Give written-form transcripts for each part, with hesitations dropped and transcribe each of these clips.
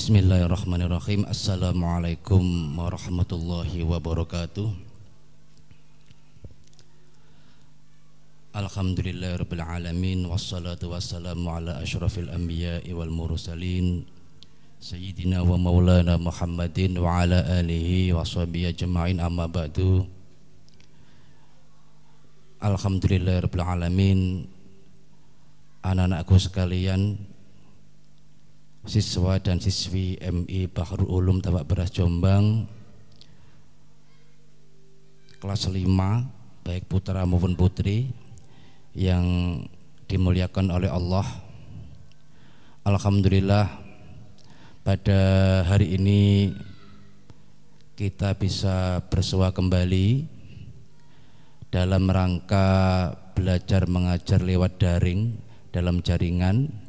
Bismillahirrahmanirrahim. Assalamualaikum warahmatullahi wabarakatuh. Alhamdulillahirabbil alamin wassalatu wassalamu ala asyrafil anbiya'i wal mursalin sayyidina wa maulana Muhammadin wa ala alihi wa sahbihi ajma'in, amma ba'du. Alhamdulillahirabbil alamin. Anak-anakku sekalian, siswa dan siswi MI Bahrul Ulum Tabak Beras Jombang kelas 5, baik putra maupun putri yang dimuliakan oleh Allah. Alhamdulillah, pada hari ini kita bisa bersua kembali dalam rangka belajar mengajar lewat daring dalam jaringan.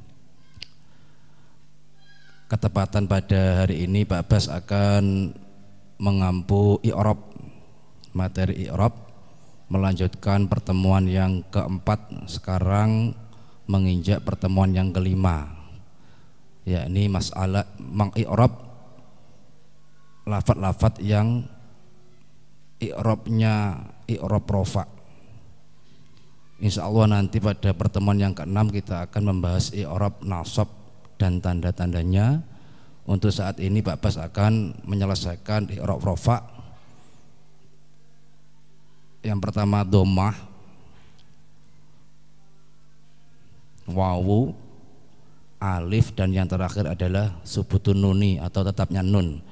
Ketepatan pada hari ini Pak Bas akan mengampu i'rab, materi i'rab, melanjutkan pertemuan yang keempat, sekarang menginjak pertemuan yang kelima, yakni masalah mengi'rab lafaz-lafaz yang i'rabnya i'rab rofa. Insya Allah nanti pada pertemuan yang keenam kita akan membahas i'rab nasab dan tanda-tandanya. Untuk saat ini Pak Bas akan menyelesaikan i'rab rofa. Yang pertama dhammah, wawu, alif, dan yang terakhir adalah subutun nuni atau tetapnya nun.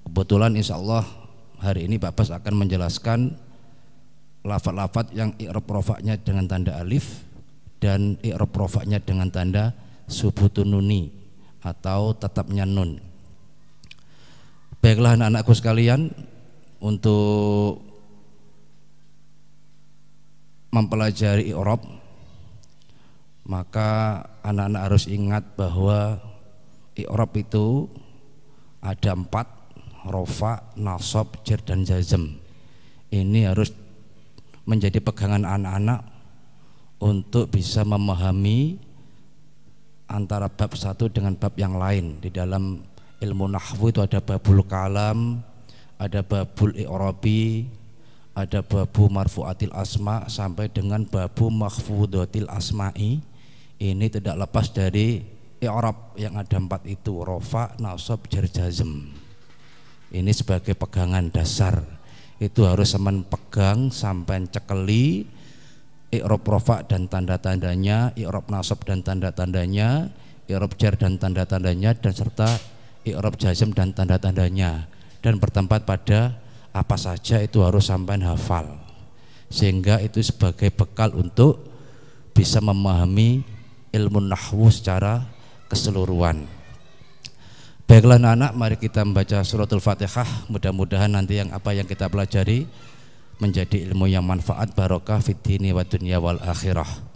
Kebetulan insya Allah hari ini Pak Bas akan menjelaskan lafaz-lafaz yang i'rab rofa'nya dengan tanda alif dan i'rab rofa'nya dengan tanda subutun nuni atau tetapnya nun. Baiklah anak-anakku sekalian, untuk mempelajari i'rab maka anak-anak harus ingat bahwa i'rab itu ada 4, rofa, nasab, jar, dan jazm. Ini harus menjadi pegangan anak-anak untuk bisa memahami antara bab satu dengan bab yang lain. Di dalam ilmu nahwu itu ada babul kalam, ada babul i'rabi, ada babu marfu'atil asma, sampai dengan babu makhfudatil asma'i. Ini tidak lepas dari i'rab yang ada 4 itu, rofa, nasab, jar, jazm. Ini sebagai pegangan dasar, itu harus semen pegang sampai cekeli. I'rab rofa dan tanda-tandanya, i'rab nasab dan tanda-tandanya, i'rab jar dan tanda-tandanya, dan serta i'rab jazm dan tanda-tandanya. Dan bertempat pada apa saja itu harus sampai hafal, sehingga itu sebagai bekal untuk bisa memahami ilmu nahwu secara keseluruhan. Baiklah anak-anak, mari kita membaca suratul Fatihah. Mudah-mudahan nanti yang kita pelajari menjadi ilmu yang manfaat, barokah fid dini wa dunya wal akhirah.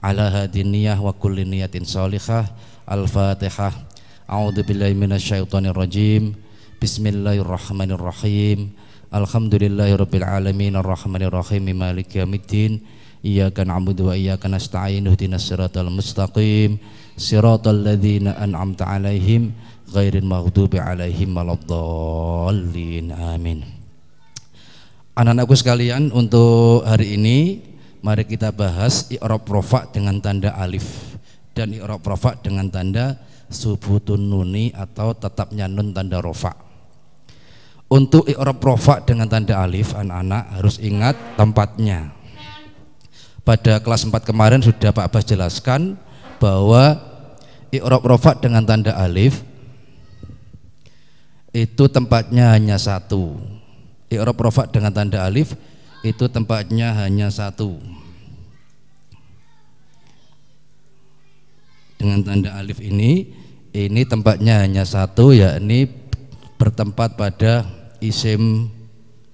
Ala hadin niyah wa kulli niyatin sholihah. Al-Fatihah. A'udzu billahi minasyaitonir rajim. Bismillahirrahmanirrahim. Alhamdulillahirabbil alamin arrahmanir rahim maliki yaumiddin. Iyyaka na'budu wa iyyaka nasta'in. Ihdinas siratal mustaqim. Siratal ladzina an'amta 'alaihim ghairil maghdubi 'alaihim waladdallin. Amin. Anak-anakku sekalian, untuk hari ini mari kita bahas i'rab rofa dengan tanda alif dan i'rab rofa dengan tanda subutun nuni atau tetapnya nun tanda rofa. Untuk i'rab rofa dengan tanda alif, anak-anak harus ingat tempatnya. Pada kelas 4 kemarin sudah Pak Abbas jelaskan bahwa i'rab rofa dengan tanda alif itu tempatnya hanya 1. I'rab rofa dengan tanda alif itu tempatnya hanya 1. Dengan tanda alif ini tempatnya hanya 1, yakni bertempat pada isim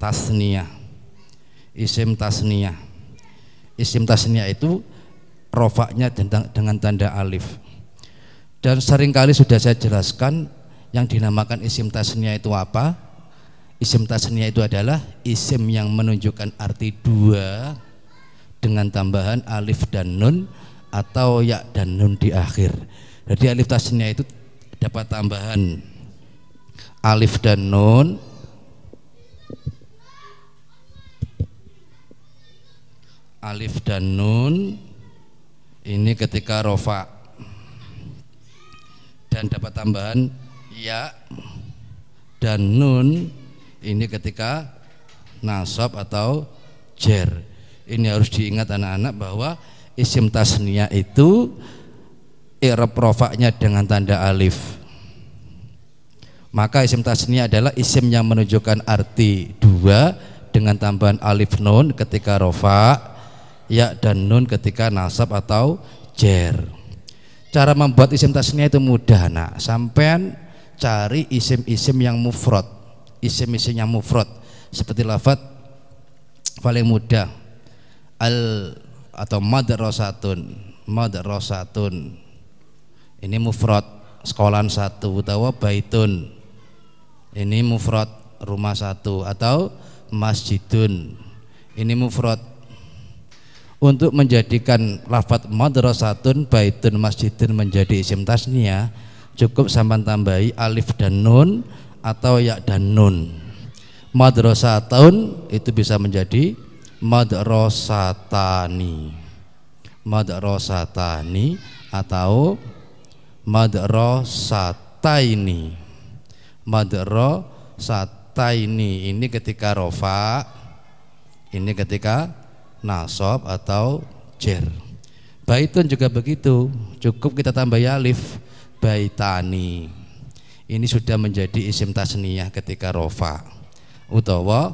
tasniyah. Isim tasniyah. Isim tasniyah itu rofaknya dengan tanda alif. Dan seringkali sudah saya jelaskan yang dinamakan isim tasniyah itu apa? Isim tasniyah itu adalah isim yang menunjukkan arti 2 dengan tambahan alif dan nun atau ya dan nun di akhir. Jadi alif tasniyah itu dapat tambahan alif dan nun, alif dan nun ini ketika rofa dan dapat tambahan ya dan nun ini ketika nasab atau jer. Ini harus diingat anak-anak bahwa isim tasniyah itu i'rab rofa'nya dengan tanda alif. Maka isim tasniyah adalah isim yang menunjukkan arti dua dengan tambahan alif nun ketika rofa, ya dan nun ketika nasab atau jer. Cara membuat isim tasniyah itu mudah, nak. Sampean cari isim-isim yang mufrad, isim-isim yang mufrad seperti lafaz paling mudah al atau madrasatun, madrasatun ini mufrad sekolahan satu, atau baitun ini mufrad rumah satu, atau masjidun ini mufrad. Untuk menjadikan lafaz madrasatun, baitun, masjidun menjadi isim tasniyah cukup sampai tambahi alif dan nun atau ya dan nun. Madrasatun itu bisa menjadi madrasatani, madrasatani atau madrasataini. Madrasataini ini ketika rofa, ini ketika nasab atau jer. Baitun juga begitu, cukup kita tambah alif, baitani ini sudah menjadi isim tasniyah ketika rofa, utawa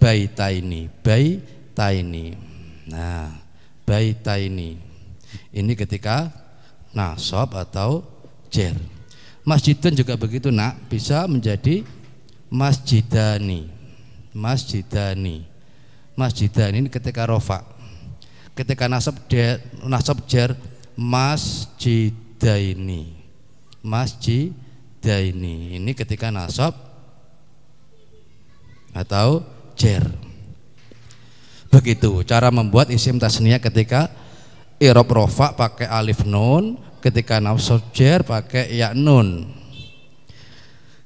baitaini, baitaini. Nah, baitaini ini ketika nasab atau jer. Masjidun juga begitu, nak, bisa menjadi masjidani, masjidani. Masjidani ini ketika rofa, ketika nasab jer masjidaini, masjidaini ini ketika nasab atau jer. Begitu cara membuat isim tasniyah ketika i'rab rofa pakai alif nun, ketika nasab jer pakai ya nun.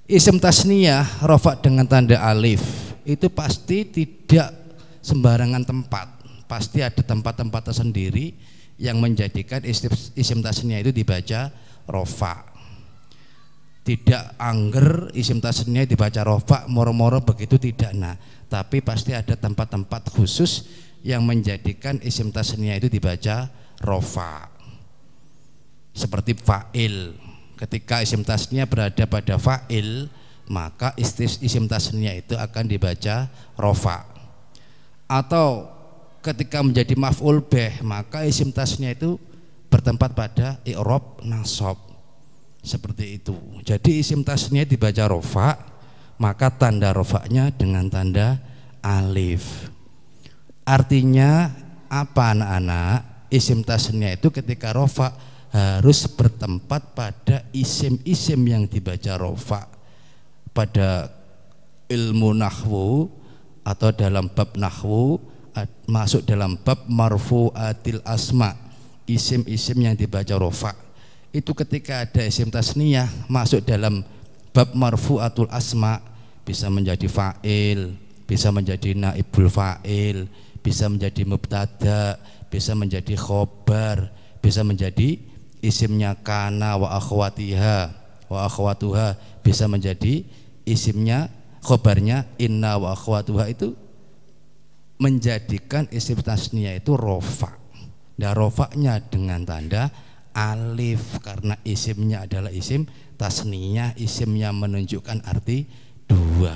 Isim tasniyah rofa dengan tanda alif itu pasti tidak sembarangan tempat, pasti ada tempat-tempat tersendiri yang menjadikan isim tasniyah itu dibaca rofa. Tidak angger isim tasniyah dibaca rofa moro-moro begitu, tidak. Nah, tapi pasti ada tempat-tempat khusus yang menjadikan isim tasniyah itu dibaca rofa. Seperti fa'il, ketika isim tasniyah berada pada fa'il, maka isim tasniyah itu akan dibaca rofa. Atau ketika menjadi maf'ul bih, maka isim tasniyah itu bertempat pada i'rab nasab. Seperti itu. Jadi isim tasniyah dibaca rofa, maka tanda rofanya dengan tanda alif. Artinya apa, anak-anak? Isim tasniyah itu ketika rofa harus bertempat pada isim-isim yang dibaca rofa. Pada ilmu nahwu atau dalam bab nahwu masuk dalam bab marfu'atil asma, isim-isim yang dibaca rofa itu ketika ada isim tasniyah masuk dalam bab marfu'atul asma, bisa menjadi fa'il, bisa menjadi naibul fa'il, bisa menjadi mubtada, bisa menjadi khobar, bisa menjadi isimnya kana wa akhwatiha wa akhwatuha, bisa menjadi isimnya khobarnya inna wa akhwatuha, itu menjadikan isim tasniyah itu rofa. Dan rofanya dengan tanda alif karena isimnya adalah isim tasniyah, isim yang menunjukkan arti dua.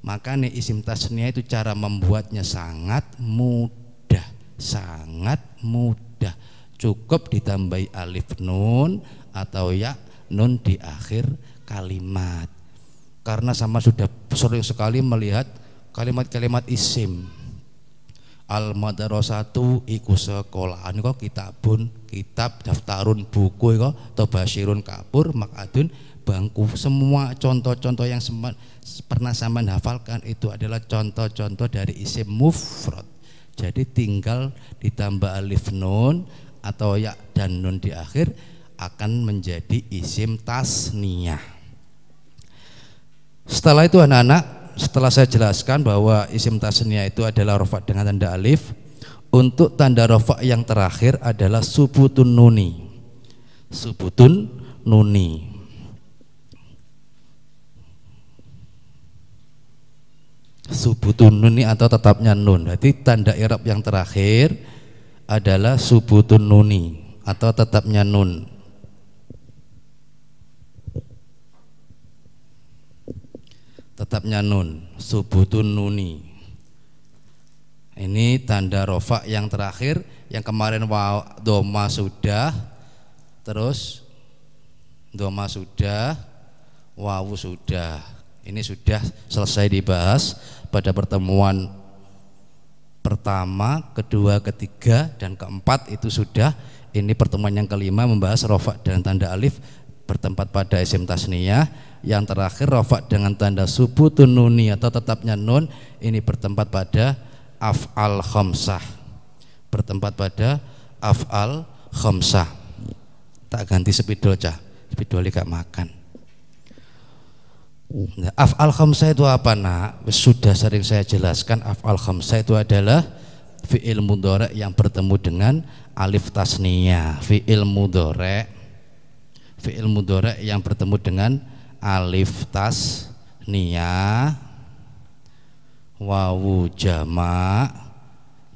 Makanya isim tasniyah itu cara membuatnya sangat mudah, sangat mudah. Cukup ditambahi alif nun atau ya nun di akhir kalimat. Karena sama sudah sering sekali melihat kalimat-kalimat isim. Al-madrasatu iku sekolahan kok kitabun, kitab, daftarun, buku kok, tobasyirun, kapur, makadun, bangku. Semua contoh-contoh yang pernah sampean hafalkan itu adalah contoh-contoh dari isim mufrad. Jadi tinggal ditambah alif nun atau ya dan nun di akhir akan menjadi isim tasniyah. Setelah itu anak-anak, setelah saya jelaskan bahwa isim tasniyah itu adalah rofa dengan tanda alif, untuk tanda rofa yang terakhir adalah subutun nuni. Subutun nuni. Subutun nuni atau tetapnya nun. Jadi tanda i'rab yang terakhir adalah subutun nuni atau tetapnya nun. Tetapnya nun, subutun nuni. Ini tanda rofa yang terakhir, yang kemarin doma sudah, terus doma sudah, wawu sudah. Ini sudah selesai dibahas pada pertemuan pertama, kedua, ketiga, dan keempat itu sudah. Ini pertemuan yang kelima membahas rofa dengan tanda alif bertempat pada isim tasniyah. Yang terakhir rofa dengan tanda subutun nuni atau tetapnya nun, ini bertempat pada af'al khamsah. Bertempat pada af'al khamsah. Tak ganti spidol cah, spidol gak makan. Nah, af'al khamsah itu apa nak? Sudah sering saya jelaskan, af'al khamsah itu adalah fi'il mudhari' yang bertemu dengan alif tasniyah. Fi'il mudhari' yang bertemu dengan alif tasniyah, wawu jamak,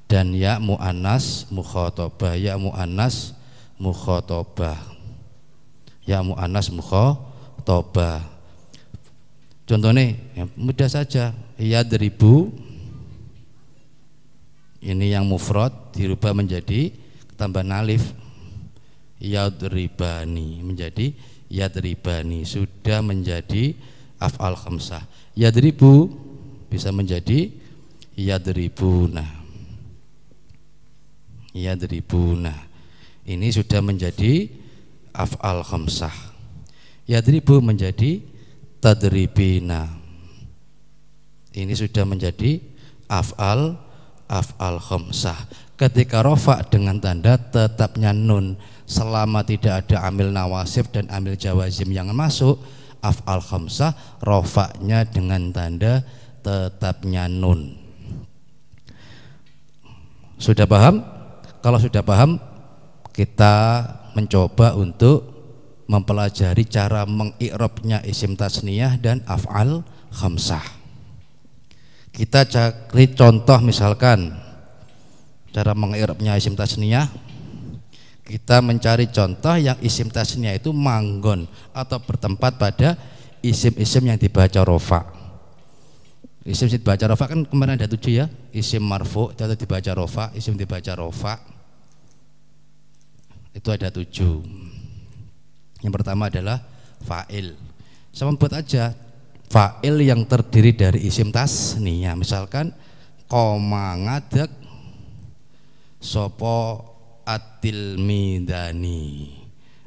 dan ya muannas mukhatabah. Ya muannas mukhatabah. Ya muannas mukhatabah. Contohnya ya, mudah saja. Yadribu, ini yang mufrad dirubah menjadi tambahan alif. Yadribani menjadi yadribani, sudah menjadi af'al khamsah. Yadribu bisa menjadi yadribuna. Yadribuna, ini sudah menjadi af'al khamsah. Yadribu menjadi tadribina, ini sudah menjadi af'al khamsah. Ketika rofa dengan tanda tetapnya nun, selama tidak ada amil nawasib dan amil jawazim yang masuk, af'al khamsah rofa'nya dengan tanda tetapnya nun. Sudah paham? Kalau sudah paham, kita mencoba untuk mempelajari cara mengi'rabnya isim tasniyah dan af'al khamsah. Kita cari contoh, misalkan cara mengi'rabnya isim tasniyah. Kita mencari contoh yang isim tasniyah itu manggon atau bertempat pada isim-isim yang dibaca rofa. Isim dibaca rofa kan kemarin ada 7 ya. Isim marfu itu dibaca rofa, isim dibaca rofa itu ada 7. Yang pertama adalah fa'il. Sama buat aja fa'il yang terdiri dari isim tasniyah. Misalkan koma ngadeg sopo At-Tilmidani.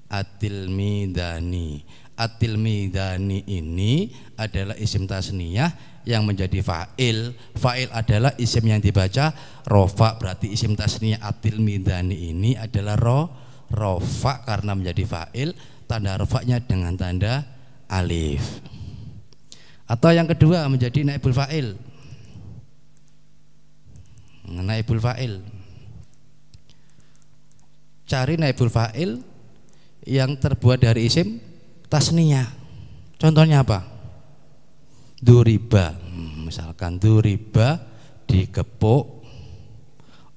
At-Tilmidani. At-Tilmidani ini adalah isim tasniyah yang menjadi fa'il. Fa'il adalah isim yang dibaca rofa, berarti isim tasniyah At-Tilmidani ini adalah rofa karena menjadi fa'il. Tanda rofanya dengan tanda alif. Atau yang kedua menjadi naibul fa'il. Naibul fa'il, cari naibul fa'il yang terbuat dari isim tasniyah. Contohnya apa? Duriba, misalkan duriba dikepuk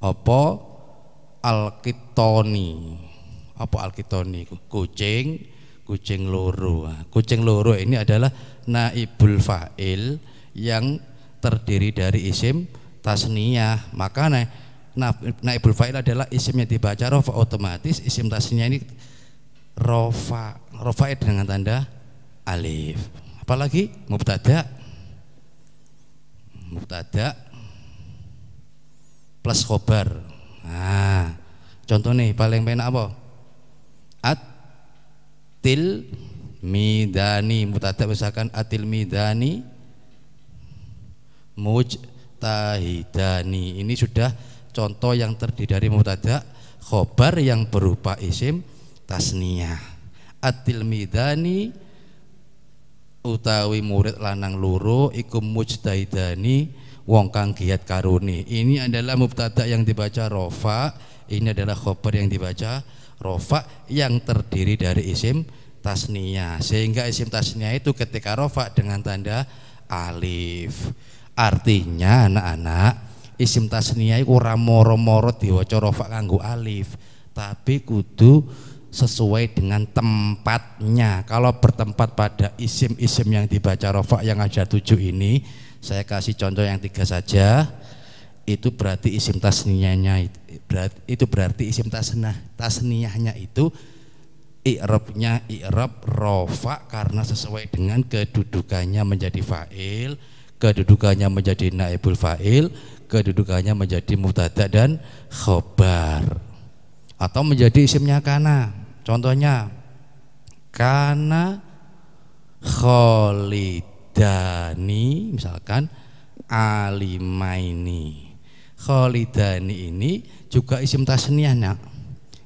apa alkitoni. Apa alkitoni? Kucing loro. Kucing loro ini adalah naibul fa'il yang terdiri dari isim tasniyah. Maka naibul fa'il adalah isim yang dibaca rofa, otomatis isim tasniyah ini rofa dengan tanda alif. Apalagi mubtada plus khobar. Nah, contoh nih paling penak apa? At-Tilmidani, mubtada misalkan at-Tilmidani mujtahidani. Ini sudah contoh yang terdiri dari mubtada, khobar yang berupa isim tasniyah. At-Tilmidani utawi murid lanang loro iku mujtahidani wong kang giat karuni. Ini adalah mubtada yang dibaca rofa, ini adalah khobar yang dibaca rofa yang terdiri dari isim tasniyah, sehingga isim tasniyah itu ketika rofa dengan tanda alif. Artinya anak-anak, isim tasniyah iku ora moro-moro diwaca rofa kanggo alif, tapi kudu sesuai dengan tempatnya. Kalau bertempat pada isim-isim yang dibaca rofa yang ada 7 ini, saya kasih contoh yang 3 saja, itu berarti isim tasniyahnya itu berarti isim tasniyahnya itu i'rabnya i'rab rofa karena sesuai dengan kedudukannya menjadi fa'il, kedudukannya menjadi naibul fa'il, kedudukannya menjadi mubtada dan khobar, atau menjadi isimnya kana. Contohnya kana kholidani, misalkan alimaini. Kholidani ini juga isim tasniyahnya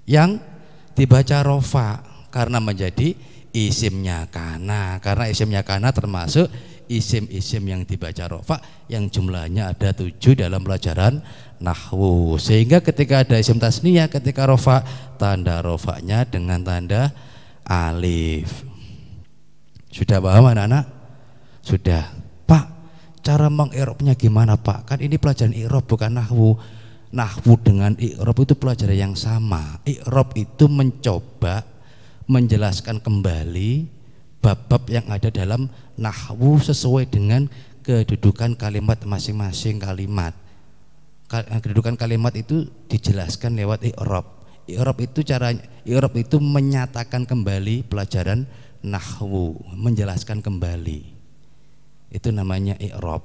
yang dibaca rofa karena menjadi isimnya kana, karena isimnya kana termasuk isim-isim yang dibaca rofa yang jumlahnya ada 7 dalam pelajaran nahwu. Sehingga ketika ada isim tasniyah ketika rofa, tanda rofanya dengan tanda alif. Sudah paham anak-anak? Sudah. Pak, cara mengirobnya gimana Pak? Kan ini pelajaran irob bukan nahwu. Nahwu dengan irob itu pelajaran yang sama. Irob itu mencoba menjelaskan kembali bab-bab yang ada dalam nahwu sesuai dengan kedudukan kalimat masing-masing kalimat. Kedudukan kalimat itu dijelaskan lewat i'rab. I'rab itu caranya, i'rab itu menyatakan kembali pelajaran nahwu, menjelaskan kembali. Itu namanya i'rab.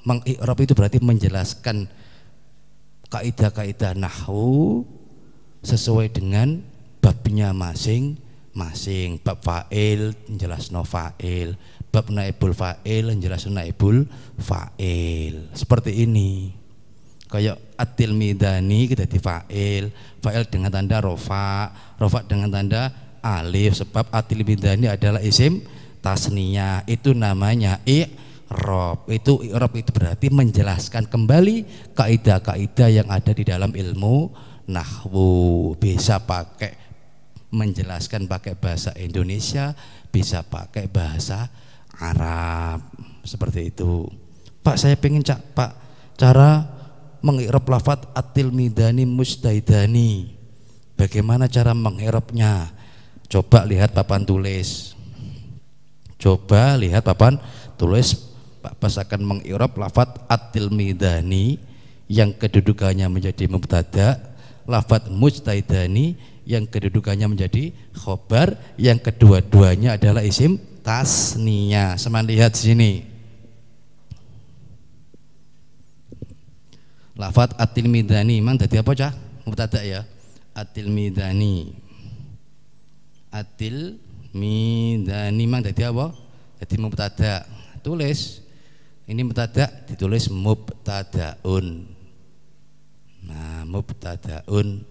Meng-i'rab itu berarti menjelaskan kaidah-kaidah nahwu sesuai dengan babnya masing-masing. Bab fa'il menjelaskan fa'il, bab naibul fa'il menjelaskan naibul fa'il. Seperti ini. Kayak at-tilmidani kita di fa'il, fa'il dengan tanda rofa, rofa dengan tanda alif, sebab at-tilmidani adalah isim tasniyah. Itu namanya i'rab. Itu i'rab itu berarti menjelaskan kembali kaidah-kaidah yang ada di dalam ilmu nahwu. Bisa pakai menjelaskan pakai bahasa Indonesia, bisa pakai bahasa Arab, seperti itu. Pak, saya pengen Pak cara mengi'rab lafaz at-tilmidani mujtahidani. Bagaimana cara mengi'rabnya? Coba lihat papan tulis. Coba lihat papan tulis. Pak Bas akan mengi'rab lafaz at-tilmidani yang kedudukannya menjadi mubtada, lafaz mujtahidani yang kedudukannya menjadi khobar, yang kedua-duanya adalah isim tasniyah. Seman lihat sini. Lafaz at-tilmidani mang dadi apa cah? Mubtada ya. At-tilmidani. At-tilmidani mang dadi apa? Dadi mubtada. Tulis. Ini mubtada ditulis mubtadaun. Nah, mubtadaun.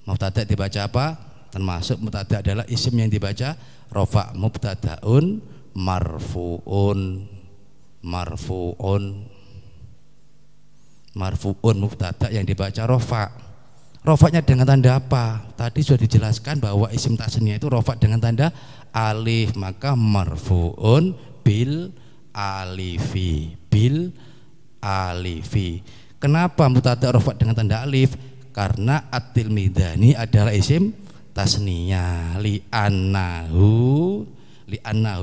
Mubtada dibaca apa? Termasuk mubtada adalah isim yang dibaca rofa. Mubtadaun marfuun. Marfuun mubtada yang dibaca rofa. Rofanya dengan tanda apa? Tadi sudah dijelaskan bahwa isim tasniyah itu rofa dengan tanda alif, maka marfuun bil alifi. Kenapa mubtada rofa dengan tanda alif? Karena at-tilmidani adalah isim tasniyah. Li'annahu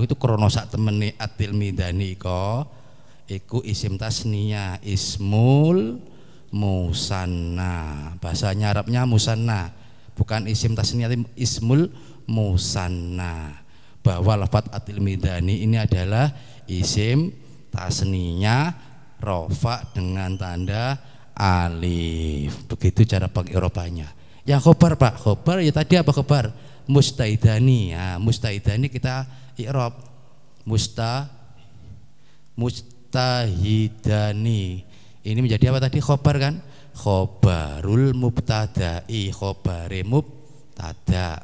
itu krono sak temene at-tilmidani kok iku isim tasniyah, ismul musanna. Bahasanya Arabnya musanna, bukan isim tasniyah, ismul musanna. Bahwa lafaz at-tilmidani ini adalah isim tasniyah rofa dengan tanda alif. Begitu cara pengirobannya. Yang khobar Pak, khobar ya tadi apa khobar? Mujtahidani. Ya, mujtahidani kita i'rab. Mujtahidani. Ini menjadi apa tadi? Khobar kan? Khobarul mubtada'i, khobare mubtada.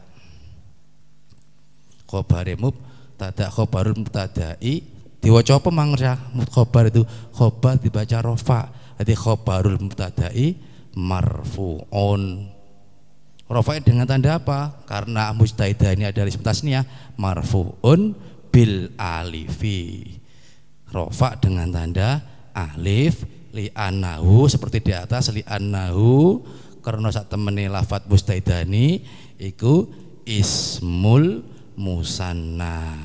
Khobare mubtada. mubtada, khobarul mubtada'i diwaca apa mangsa khobar itu, khobar dibaca rofa, jadi khobarul mubtada'i marfu'un. Rofa dengan tanda apa? Karena mustaidah ini adalah isim tasniyah, marfu'un bil alifi. Rofa dengan tanda alif, li'annahu seperti di atas, li'annahu karena sak temene lafat mustaidah ini iku ismul musanna.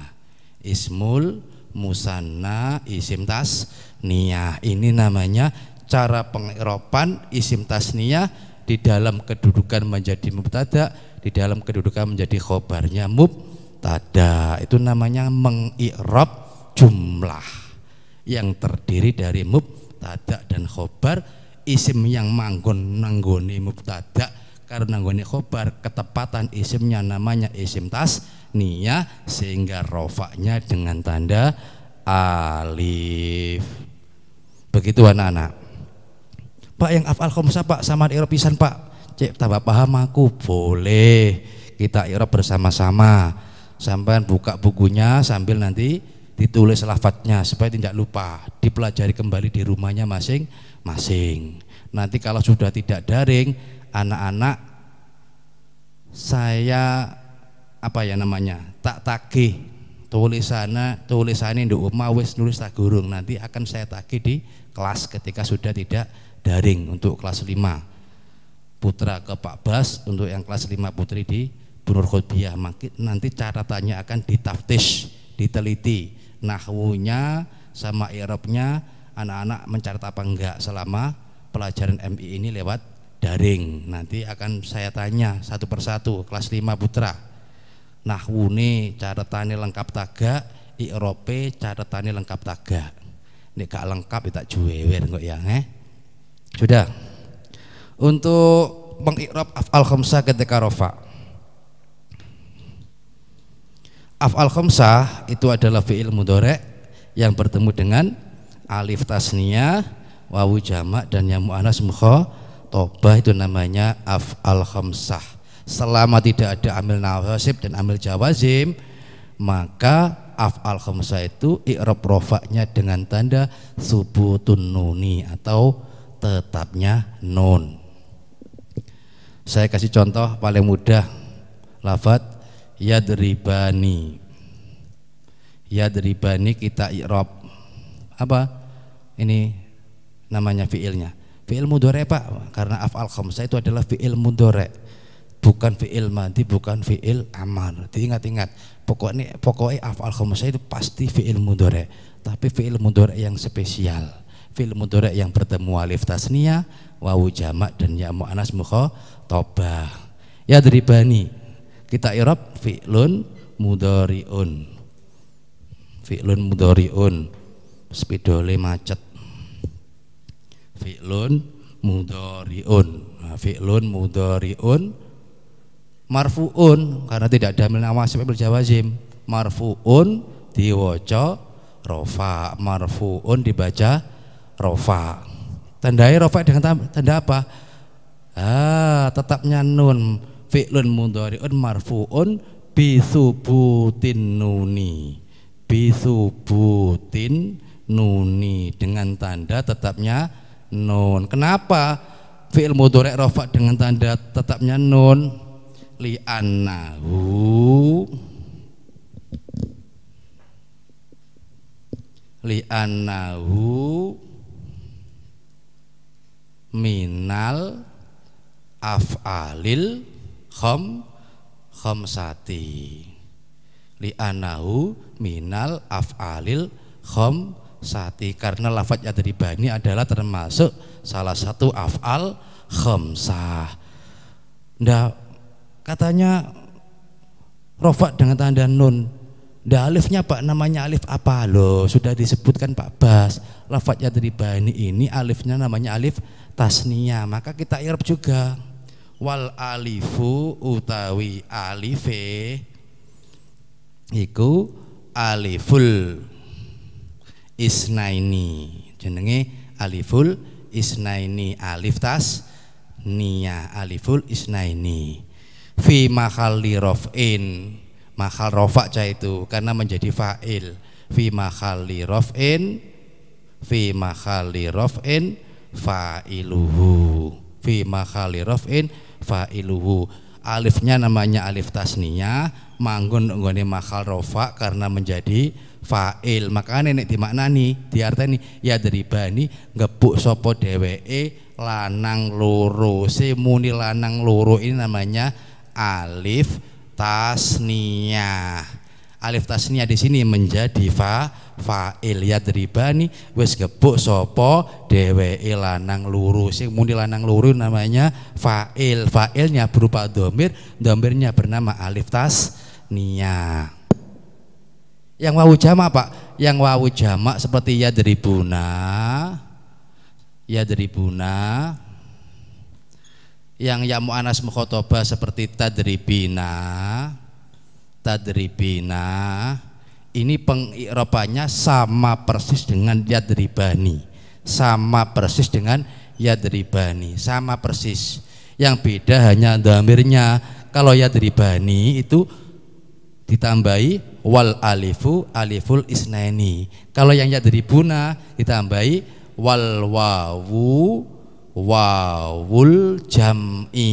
Ismul musanna isim tasniyah. Ini namanya cara pengiropan isim tasniyah di dalam kedudukan menjadi mubtada, di dalam kedudukan menjadi khobarnya mubtada. Itu namanya mengi'rab jumlah yang terdiri dari mubtada dan khobar. Isim yang manggon nanggone mubtada karena nanggone khobar, ketepatan isimnya namanya isim tasniyah sehingga rofaknya dengan tanda alif. Begitu anak-anak. Pak yang af'al khamsah Pak sama i'rab pisan Pak, cek tambah paham aku. Boleh kita i'rab bersama-sama, sampai buka bukunya sambil nanti ditulis lafadznya supaya tidak lupa, dipelajari kembali di rumahnya masing-masing. Nanti kalau sudah tidak daring, anak-anak saya apa ya namanya, tak tagih tulisannya nduk omah wis nulis tak gurung, nanti akan saya tagih di kelas ketika sudah tidak daring untuk kelas 5 putra ke Pak Bas, untuk yang kelas 5 putri di Bunur Khutbiyah. Nanti catatannya akan ditaftish, diteliti nahwunya sama i'rabnya anak-anak mencatat apa enggak selama pelajaran MI ini lewat daring. Nanti akan saya tanya satu persatu kelas 5 putra, nahwune catatannya lengkap taga, i'rabe catatannya lengkap taga. Nek gak lengkap ya tak juwewer kok ya. Sudah. Untuk mengi'rab af'al khamsah ketika rofa. Af'al khamsah itu adalah fi'il mudhari' yang bertemu dengan alif tasniyah, wawu jamak dan yang muannas mukhatabah, itu namanya af'al khamsah. Selama tidak ada amil nawasib dan amil jawazim, maka af'al khamsah itu i'rab rofa'nya dengan tanda subutun nuni atau tetapnya nun. Saya kasih contoh paling mudah, lafadz yadribani. Yadribani kita i'rab apa? Ini namanya fi'ilnya. Fi'il mudhari' Pak, karena af'al khamsah itu adalah fi'il mudhari', bukan fi'il madhi, bukan fi'il amar. Diingat-ingat, pokoknya af'al khamsah itu pasti fi'il mudhari', tapi fi'il mudhari' yang spesial. Fi'il mudhari' yang bertemu alif tasniyah, wawu jamak dan ya muannas mukhatabah. Yadribani kita i'rab fi'lun mudhari'un. Fi'lun mudhari'un. Spidole macet. Fi'lun mudhari'un. Nah, fi'lun mudhari'un marfu'un karena tidak ada amil nawasib amil jawazim. Marfu'un diwaca rofa, marfu'un dibaca rofa. Tandai rofa dengan tanda apa? Tetapnya nun. Fi'lun mudhari'un marfu'un bisubutin nuni. Bisubutin nuni dengan tanda tetapnya nun. Kenapa fi'il mudhari' rofa dengan tanda tetapnya nun? Li'annahu minal af'alil khamsati. Li'annahu minal af'alil khamsati, karena lafadz yadribani adalah termasuk salah satu af'al khamsah. Nah, katanya rofa dengan tanda nun. Nah, alifnya Pak, namanya alif apa? Loh, sudah disebutkan Pak Bas, lafadz yadribani ini alifnya namanya alif tasniyah, maka kita i'rab juga. Wal alifu utawi alife iku aliful isnaini, jenenge aliful isnaini, alif tasniyah, aliful isnaini. Fi mahalli raf'in, mahal rofa cah itu karena menjadi fa'il fi mahalli raf'in fa'iluhu fi mahalli raf'in fa'iluhu. Alifnya namanya alif tasniyah, manggon nggone mahal rofa karena menjadi fa'il. Makanya nek dimaknani diarteni ya dribani ngebuk sapa dheweke lanang loro. Semuni lanang loro ini namanya alif tasniyah. Alif tasniyah di sini menjadi fa'il ya dribani wis gebuk sapa dheweke lanang loro. Sing muni lanang loro namanya fa'il. Fa'ilnya berupa dhamir, dhamirnya bernama alif tasniyah. Yang wawu jamak Pak, yang wawu jamak seperti yadribuna, yang ya mu'anas mukhatabah seperti tadribina. Ini pengi'rabannya sama persis dengan yadribani, sama persis. Yang beda hanya dhamirnya. Kalau yadribani itu ditambahi wal aliful isnaini. Kalau yang yadribuna ditambahi wal wawul jam'i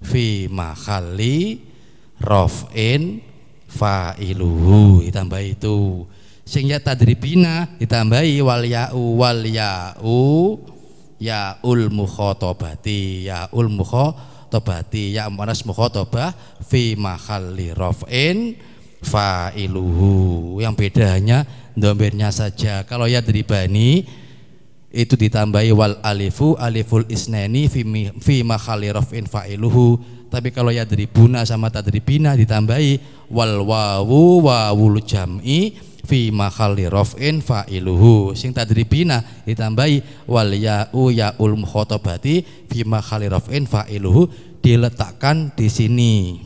fi mahalli raf'in fa'iluhu, ditambah itu. Sing ya tadribina ditambahi wal yaul mukhatabati ya muannas mukhatabah fi mahalli raf'in fa'iluhu. Yang beda hanya dhamirnya saja. Kalau ya dribani itu ditambahi wal aliful isnani fi mahalli raf'in fa'iluhu. Tapi kalau ya dribuna sama tadribina ditambahi wal wawul jam'i fi mahalli raf'in fa'iluhu. Sing tadribina ditambahi wal yaul mukhatabati fi mahalli raf'in fa'iluhu, diletakkan di sini.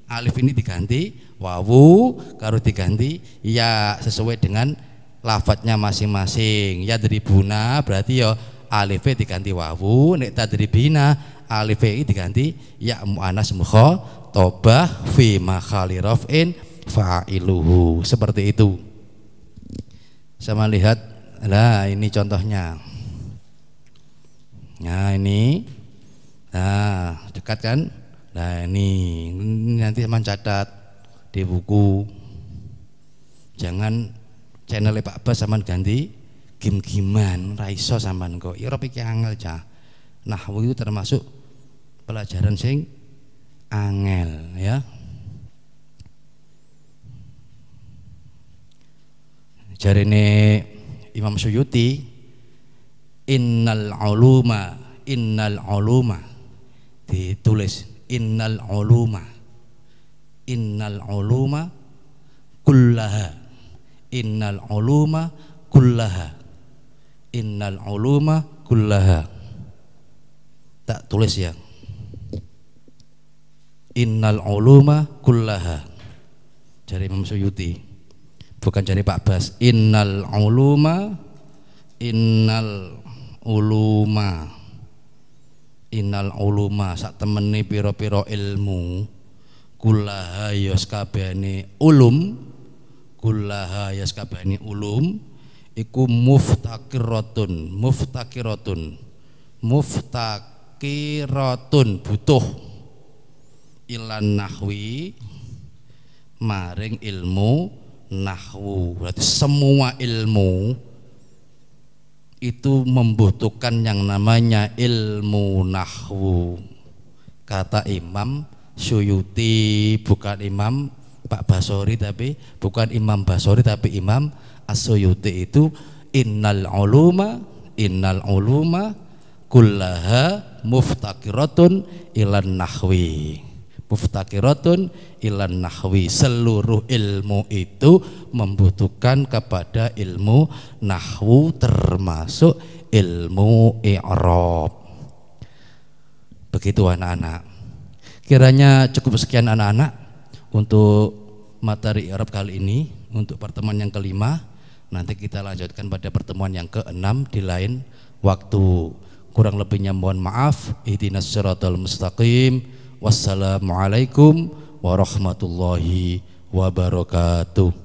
Alif ini diganti wawu karo diganti ya sesuai dengan lafadznya masing-masing. Ya dribuna berarti ya alifnya diganti wawu, nek tadribina alifnya diganti ya muannas mukhatabah fi mahalli raf'in fa'iluhu. Seperti itu. Sama lihat, nah ini contohnya. Nah ini, nah dekat kan? Nah ini nanti sama catat di buku. Jangan channel Pak Bas sampean ganti gim-giman, ra iso sampean kok. Ya ora iki angel cah. Nahwu itu termasuk pelajaran sing angel ya. Jarine Imam Suyuti, innal uluma ditulis innal uluma kullaha innal uluma kullaha tak tulis ya, innal uluma kullaha dari Imam Suyuti, bukan dari Pak Bas. Innal uluma sak temene pira-pira ilmu kullaha yas kabehane ulum iku muftakiratun butuh ilan nahwi maring ilmu nahwu. Berarti semua ilmu itu membutuhkan yang namanya ilmu nahwu. Kata Imam Suyuti, bukan Imam Pak Basori tapi bukan Imam Basori tapi Imam As-Suyuti itu innal uluma kullaha muftakiratun ilan nahwi. Seluruh ilmu itu membutuhkan kepada ilmu nahwu termasuk ilmu i'rab. Begitu anak-anak. Kiranya cukup sekian anak-anak untuk materi i'rab kali ini, untuk pertemuan yang kelima. Nanti kita lanjutkan pada pertemuan yang keenam di lain waktu. Kurang lebihnya mohon maaf. Ihdinas siratal mustaqim. Wassalamualaikum warahmatullahi wabarakatuh.